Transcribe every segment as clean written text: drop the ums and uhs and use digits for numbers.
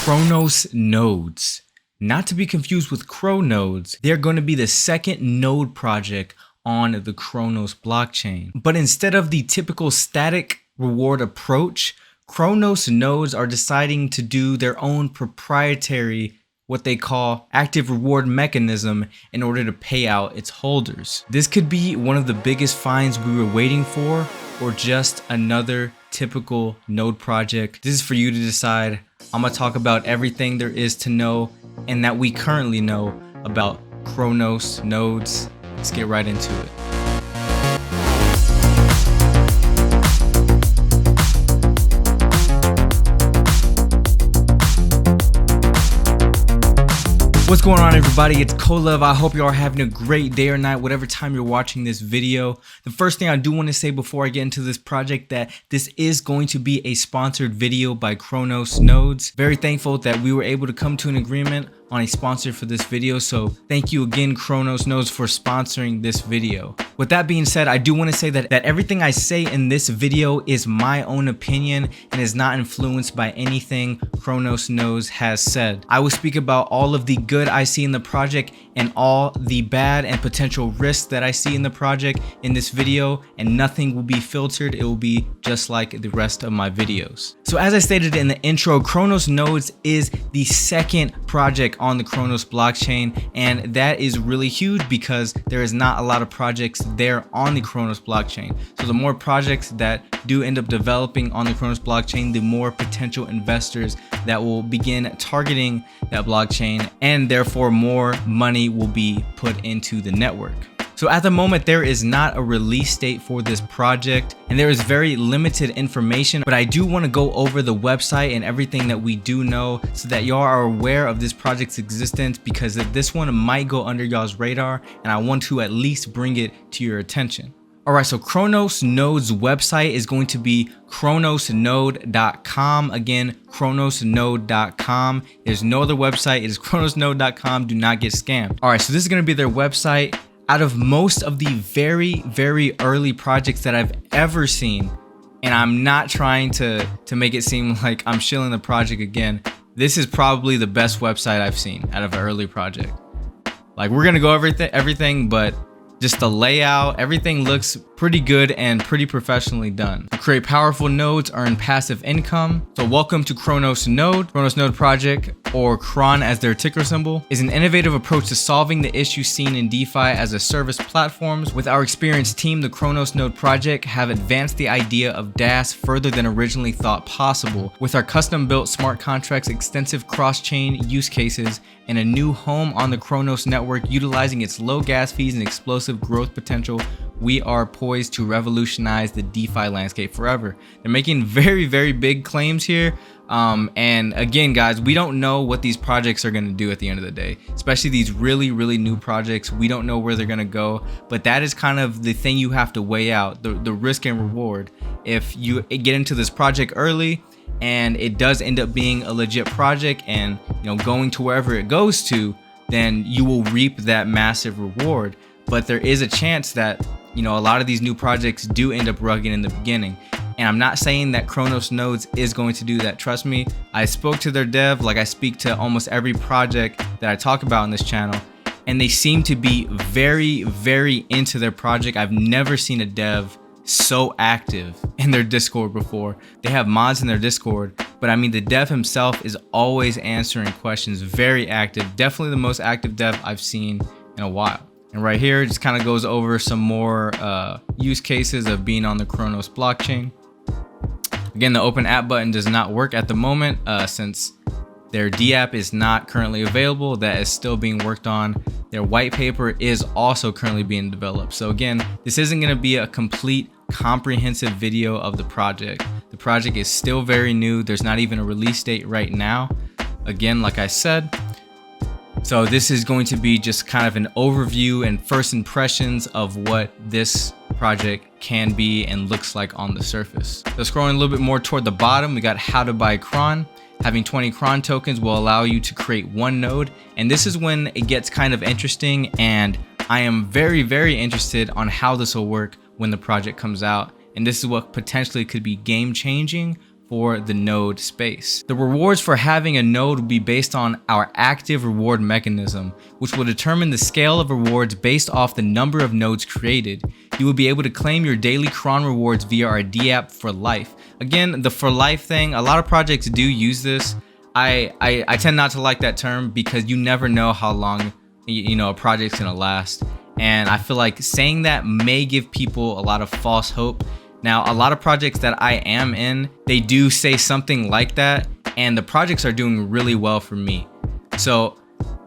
Cronosnodes. Not to be confused with Cronodes, they're going to be the second node project on the Cronos blockchain. But instead of the typical static reward approach, Cronosnodes are deciding to do their own proprietary, what they call active reward mechanism in order to pay out its holders. This could be one of the biggest finds we were waiting for, or just another typical node project. This is for you to decide. I'm gonna talk about everything there is to know and that we currently know about Cronosnodes. Let's get right into it. What's going on, everybody? It's Colev. I hope you are having a great day or night, whatever time you're watching this video. The first thing I do want to say before I get into this project, that this is going to be a sponsored video by Cronosnodes. Very thankful that we were able to come to an agreement on a sponsor for this video, so thank you again, Cronosnodes, for sponsoring this video. With that being said, I do want to say that everything I say in this video is my own opinion and is not influenced by anything Cronosnodes has said. I will speak about all of the good I see in the project and all the bad and potential risks that I see in the project in this video, and nothing will be filtered. It will be just like the rest of my videos. So as I stated in the intro, Cronosnodes is the second project on the Cronos blockchain, and that is really huge because there is not a lot of projects there on the Cronos blockchain. So the more projects that do end up developing on the Cronos blockchain, the more potential investors that will begin targeting that blockchain, and therefore more money will be put into the network. So at the moment, there is not a release date for this project, and there is very limited information, but I do want to go over the website and everything that we do know so that y'all are aware of this project's existence, because this one might go under y'all's radar, and I want to at least bring it to your attention. Alright, so Cronosnodes website is going to be cronosnode.com. Again, cronosnode.com. There's no other website. It is cronosnode.com. Do not get scammed. Alright, so this is going to be their website. Out of most of the very, very early projects that I've ever seen, and I'm not trying to make it seem like I'm shilling the project again, this is probably the best website I've seen out of an early project. Like, we're gonna go everything, but just the layout, everything looks pretty good and pretty professionally done. To create powerful nodes, earn passive income. So welcome to Cronosnode. Cronosnode project, or Cron as their ticker symbol, is an innovative approach to solving the issues seen in DeFi as a service platforms. With our experienced team, the Cronosnode project have advanced the idea of DAS further than originally thought possible. With our custom-built smart contracts, extensive cross-chain use cases, and a new home on the Cronos network utilizing its low gas fees and explosive growth potential, we are poised to revolutionize the DeFi landscape forever. They're making very, very big claims here. And again, guys, we don't know what these projects are going to do at the end of the day, especially these really, really new projects. We don't know where they're going to go, but that is kind of the thing you have to weigh out, the risk and reward. If you get into this project early and it does end up being a legit project and, you know, going to wherever it goes to, then you will reap that massive reward. But there is a chance that, you know, a lot of these new projects do end up rugging in the beginning. And I'm not saying that Cronosnodes is going to do that. Trust me, I spoke to their dev like I speak to almost every project that I talk about on this channel, and they seem to be very, very into their project. I've never seen a dev so active in their Discord before. They have mods in their Discord, but I mean, the dev himself is always answering questions, very active. Definitely the most active dev I've seen in a while. And right here, it just kind of goes over some more use cases of being on the Cronos blockchain. Again, the open app button does not work at the moment since their DApp is not currently available. That is still being worked on. Their white paper is also currently being developed. So again, this isn't going to be a complete comprehensive video of the project. The project is still very new. There's not even a release date right now. Again, like I said, so this is going to be just kind of an overview and first impressions of what this project can be and looks like on the surface. So scrolling a little bit more toward the bottom, we got how to buy Cron. Having 20 Cron tokens will allow you to create one node. And this is when it gets kind of interesting, and I am very, very interested on how this will work when the project comes out. And this is what potentially could be game changing for the node space. The rewards for having a node will be based on our active reward mechanism, which will determine the scale of rewards based off the number of nodes created. You will be able to claim your daily Cron rewards via our DApp for life. Again, the for life thing, a lot of projects do use this. I tend not to like that term because you never know how long a project's gonna last. And I feel like saying that may give people a lot of false hope. Now, a lot of projects that I am in, they do say something like that, and the projects are doing really well for me. So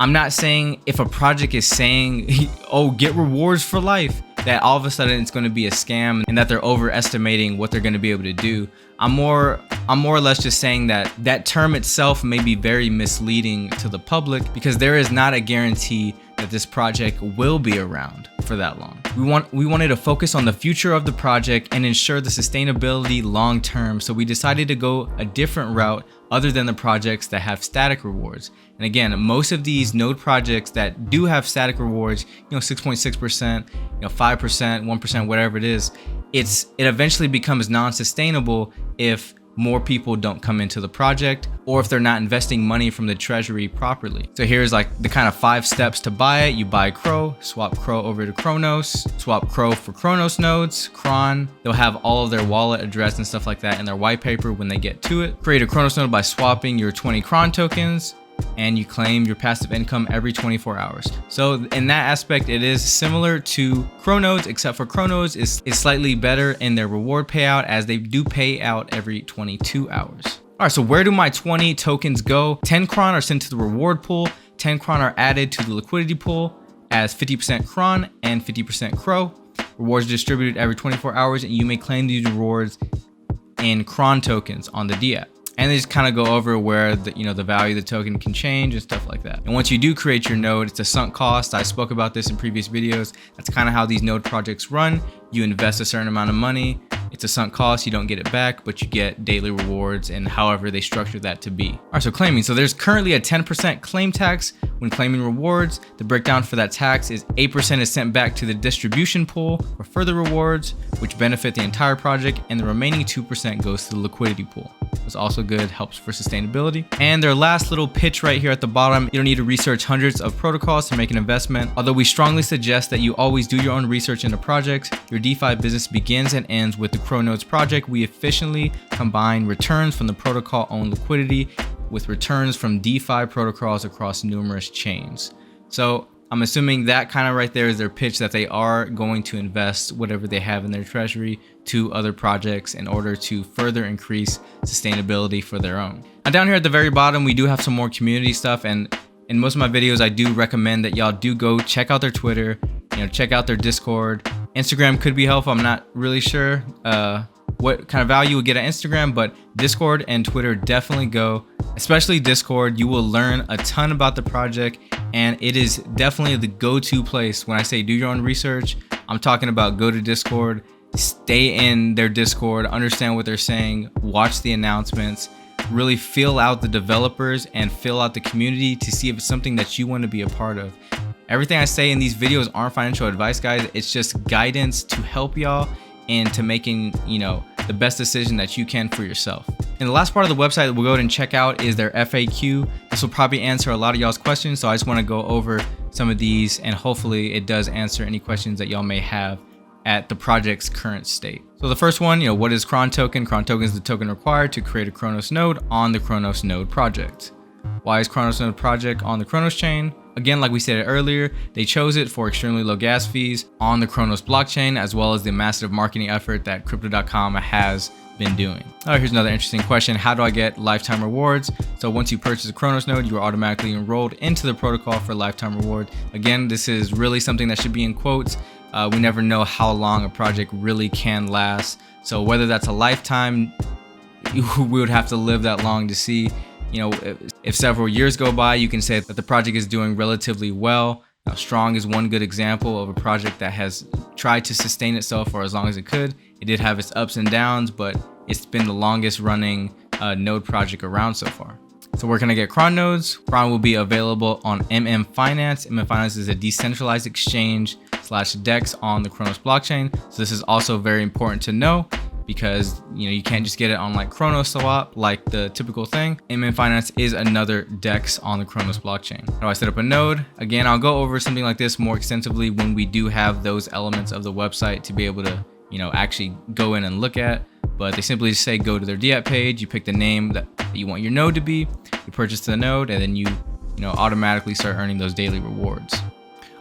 I'm not saying if a project is saying, oh, get rewards for life, that all of a sudden it's going to be a scam and that they're overestimating what they're going to be able to do. I'm more or less just saying that that term itself may be very misleading to the public because there is not a guarantee that this project will be around for that long. We wanted to focus on the future of the project and ensure the sustainability long term, so we decided to go a different route other than the projects that have static rewards. And again, most of these node projects that do have static rewards, 6.6%, 5%, 1%, whatever it is, it eventually becomes non-sustainable if more people don't come into the project or if they're not investing money from the treasury properly. So here's like the kind of 5 steps to buy it. You buy Crow, swap Crow over to Cronos, swap Crow for Cronosnodes, Cron. They'll have all of their wallet address and stuff like that in their white paper when they get to it. Create a Cronosnode by swapping your 20 Cron tokens, and you claim your passive income every 24 hours. So in that aspect, it is similar to Cronodes, except for Cronodes is slightly better in their reward payout as they do pay out every 22 hours. All right, so where do my 20 tokens go? 10 Cron are sent to the reward pool, 10 Cron are added to the liquidity pool as 50% Cron and 50% Crow. Rewards are distributed every 24 hours, and you may claim these rewards in Cron tokens on the DApp. And they just kind of go over where the value of the token can change and stuff like that. And once you do create your node, it's a sunk cost. I spoke about this in previous videos. That's kind of how these node projects run. You invest a certain amount of money. It's a sunk cost. You don't get it back, but you get daily rewards and however they structure that to be. All right, so claiming. So there's currently a 10% claim tax when claiming rewards. The breakdown for that tax is 8% is sent back to the distribution pool for further rewards, which benefit the entire project, and the remaining 2% goes to the liquidity pool. It's also good, helps for sustainability. And their last little pitch right here at the bottom, you don't need to research hundreds of protocols to make an investment. Although we strongly suggest that you always do your own research into projects, your DeFi business begins and ends with the Cronodes project. We efficiently combine returns from the protocol-owned liquidity with returns from DeFi protocols across numerous chains. So I'm assuming that kind of right there is their pitch, that they are going to invest whatever they have in their treasury to other projects in order to further increase sustainability for their own. Now down here at the very bottom, we do have some more community stuff, and in most of my videos, I do recommend that y'all do go check out their Twitter, check out their Discord. Instagram could be helpful. I'm not really sure what kind of value you will get at Instagram, but Discord and Twitter definitely go, especially Discord. You will learn a ton about the project, and it is definitely the go-to place. When I say do your own research, I'm talking about go to Discord, stay in their Discord, understand what they're saying, watch the announcements, really feel out the developers and fill out the community to see if it's something that you want to be a part of. Everything I say in these videos aren't financial advice, guys. It's just guidance to help y'all into making, the best decision that you can for yourself. And the last part of the website that we'll go ahead and check out is their FAQ. This will probably answer a lot of y'all's questions, so I just want to go over some of these, and hopefully it does answer any questions that y'all may have at the project's current state. So the first one, what is Cron token? Cron token is the token required to create a Cronos node on the Cronos node project. Why is Cronos node project on the Cronos chain? Again, like we said earlier, they chose it for extremely low gas fees on the Cronos blockchain, as well as the massive marketing effort that Crypto.com has been doing. All right, here's another interesting question. How do I get lifetime rewards? So once you purchase a Cronos node, you are automatically enrolled into the protocol for lifetime reward. Again, this is really something that should be in quotes. We never know how long a project really can last. So whether that's a lifetime, we would have to live that long to see. If several years go by, you can say that the project is doing relatively well. Now, Strong is one good example of a project that has tried to sustain itself for as long as it could. It did have its ups and downs, but it's been the longest running node project around so far. So where can I get Cron nodes? Cron will be available on MM Finance. MM Finance is a decentralized exchange / DEX on the Cronos blockchain. So this is also very important to know, because you can't just get it on like Cronos swap like the typical thing. Amen Finance is another DEX on the Cronos blockchain. How do I set up a node? Again, I'll go over something like this more extensively when we do have those elements of the website to be able to actually go in and look at. But they simply just say go to their DApp page, you pick the name that you want your node to be, you purchase the node, and then you automatically start earning those daily rewards.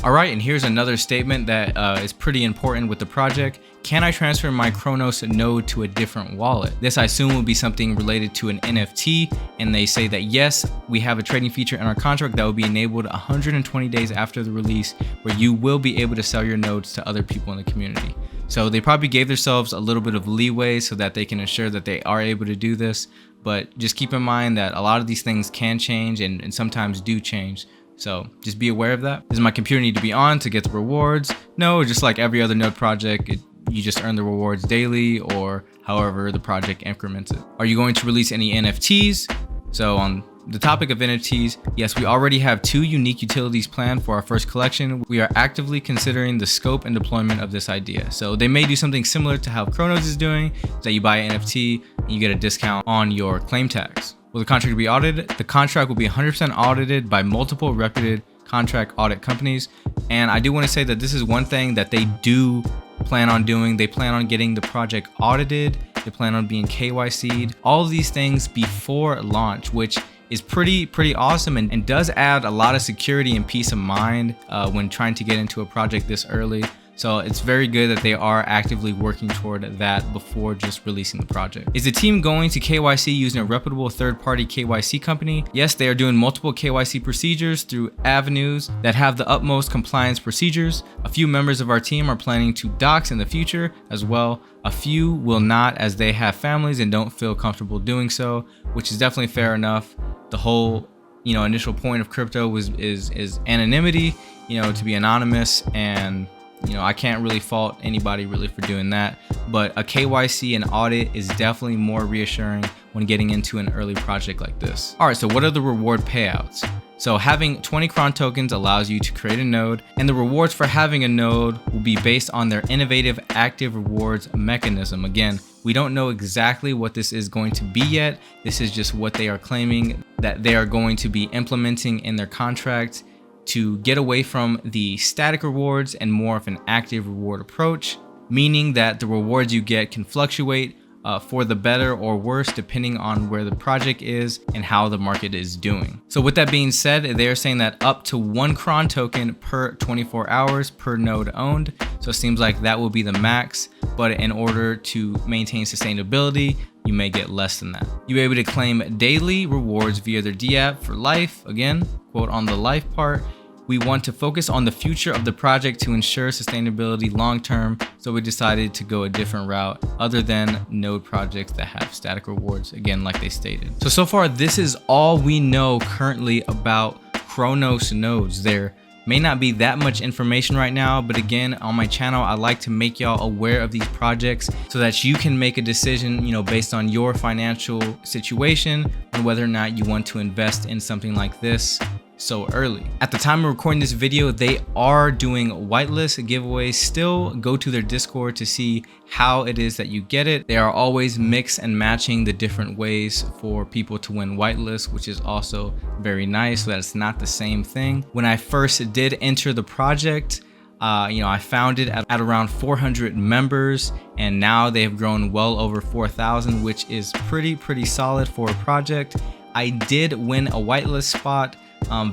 All right, and here's another statement that is pretty important with the project. Can I transfer my Cronos node to a different wallet? This I assume will be something related to an NFT, and they say that yes, we have a trading feature in our contract that will be enabled 120 days after the release, where you will be able to sell your nodes to other people in the community. So they probably gave themselves a little bit of leeway so that they can ensure that they are able to do this, but just keep in mind that a lot of these things can change and sometimes do change. So just be aware of that. Does my computer need to be on to get the rewards? No, just like every other node project, you just earn the rewards daily or however the project increments it. Are you going to release any NFTs? So on the topic of NFTs, yes, we already have 2 unique utilities planned for our first collection. We are actively considering the scope and deployment of this idea. So they may do something similar to how Cronos is doing, that you buy an NFT and you get a discount on your claim tags. Will the contract be audited? The contract will be 100% audited by multiple reputed contract audit companies. And I do want to say that this is one thing that they do plan on doing. They plan on getting the project audited. They plan on being KYC'd. All of these things before launch, which is pretty awesome and does add a lot of security and peace of mind when trying to get into a project this early. So it's very good that they are actively working toward that before just releasing the project. Is the team going to KYC using a reputable third-party KYC company? Yes, they are doing multiple KYC procedures through avenues that have the utmost compliance procedures. A few members of our team are planning to dox in the future as well. A few will not, as they have families and don't feel comfortable doing so, which is definitely fair enough. The whole initial point of crypto is anonymity, to be anonymous, and I can't really fault anybody really for doing that, but a KYC and audit is definitely more reassuring when getting into an early project like this. All right, so what are the reward payouts? So having 20 Cron tokens allows you to create a node, and the rewards for having a node will be based on their innovative active rewards mechanism. Again, we don't know exactly what this is going to be yet. This is just what they are claiming that they are going to be implementing in their contract to get away from the static rewards and more of an active reward approach, meaning that the rewards you get can fluctuate for the better or worse depending on where the project is and how the market is doing. So with that being said, they're saying that up to 1 Cron token per 24 hours per node owned. So it seems like that will be the max, but in order to maintain sustainability, you may get less than that. You'll be able to claim daily rewards via their DApp for life. Again, quote on the life part, we want to focus on the future of the project to ensure sustainability long-term, so we decided to go a different route other than node projects that have static rewards, again, like they stated. So far, this is all we know currently about Cronosnodes. There may not be that much information right now, but again, on my channel, I like to make y'all aware of these projects so that you can make a decision, based on your financial situation and whether or not you want to invest in something like this so early. At the time of recording this video, they are doing whitelist giveaways. Still, go to their Discord to see how it is that you get it. They are always mix and matching the different ways for people to win whitelist, which is also very nice, so that it's not the same thing. When I first did enter the project, I found it at around 400 members, and now they have grown well over 4,000, which is pretty solid for a project. I did win a whitelist spot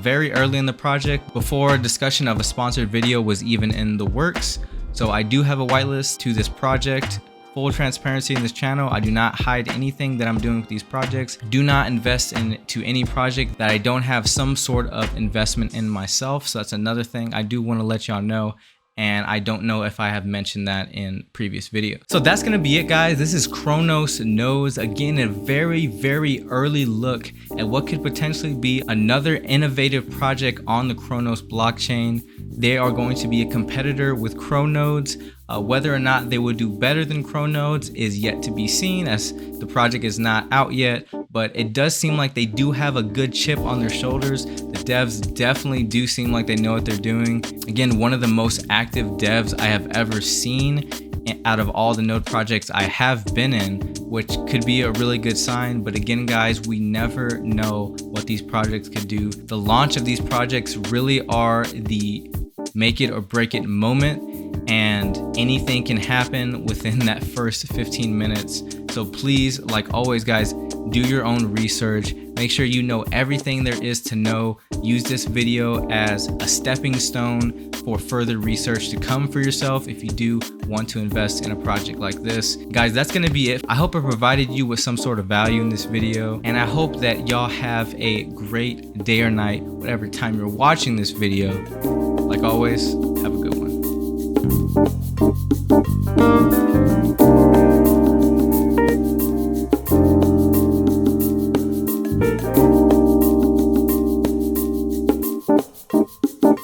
very early in the project, before discussion of a sponsored video was even in the works. So I do have a whitelist to this project. Full transparency in this channel, I do not hide anything that I'm doing with these projects. Do not invest into any project that I don't have some sort of investment in myself. So that's another thing I do want to let y'all know. And I don't know if I have mentioned that in previous videos. So that's gonna be it, guys. This is Cronosnodes. Again, a very early look at what could potentially be another innovative project on the Cronos blockchain. They are going to be a competitor with Cronodes. Whether or not they will do better than Cronodes is yet to be seen, as the project is not out yet, but it does seem like they do have a good chip on their shoulders. The devs definitely do seem like they know what they're doing. Again, one of the most active devs I have ever seen, out of all the node projects I have been in, which could be a really good sign. But again, guys, we never know what these projects could do. The launch of these projects really are the make it or break it moment, and anything can happen within that first 15 minutes. So please, like always, guys, do your own research. Make sure you know everything there is to know. Use this video as a stepping stone for further research to come for yourself if you do want to invest in a project like this. Guys, that's gonna be it. I hope I provided you with some sort of value in this video, and I hope that y'all have a great day or night, whatever time you're watching this video. Like always, have a good one.